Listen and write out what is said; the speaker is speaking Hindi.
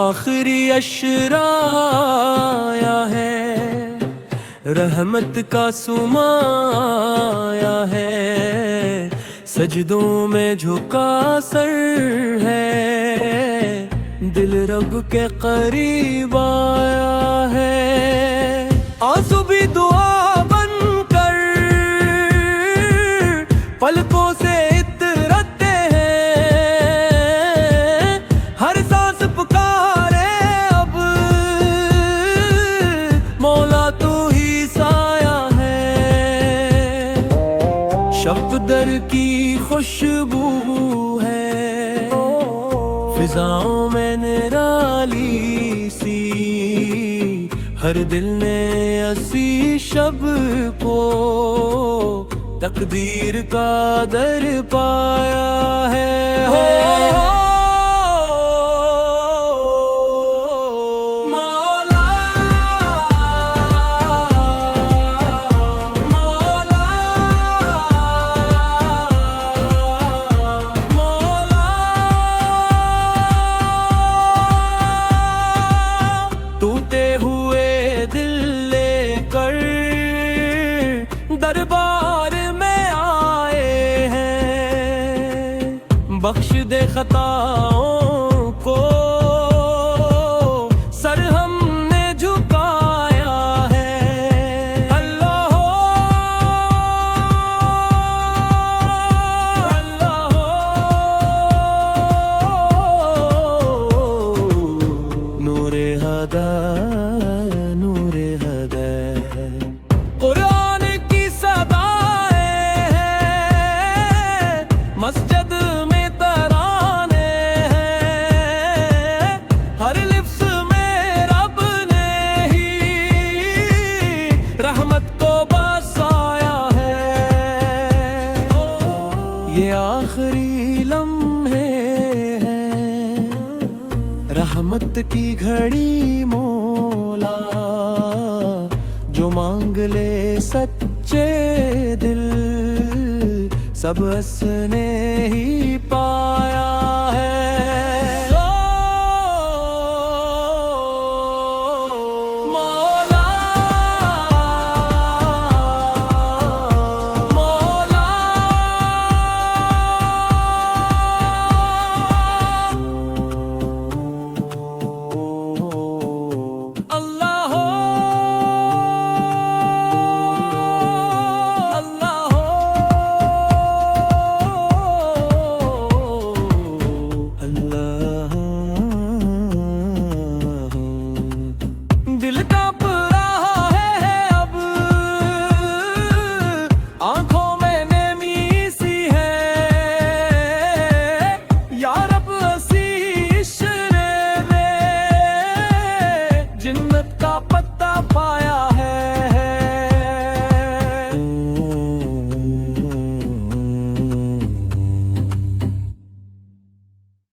आखिरी अशराया है, रहमत का सुमाया है, सजदों में झुका सर है, दिल रब के करीब आया है। आंसू भी दुआ बनकर पलकों से इतरते हैं, हर सांस पुकारे अब मौला तू ही साया है। शब्दर की खुशबू है, फिजाओं में निराली सी, हर दिल ने असी शब को तकदीर का दर पाया है। मौला मौला मौला, टूटे हुए दिल लेकर दरबार में आए हैं, बख्श दे खताओं को सर हमने झुकाया है। अल्लाह अल्लाह नूरे हदा नूरे हदा, कुरान की सदाएं हैं, मस्जिद में तराने हैं, हर लिफ्स में रब ने ही रहमत को बसाया है। ये आखिरी लम्हे हैं, रहमत की घड़ी मौला, जो मांग ले सच्चे दिल सब उसने ही पाया।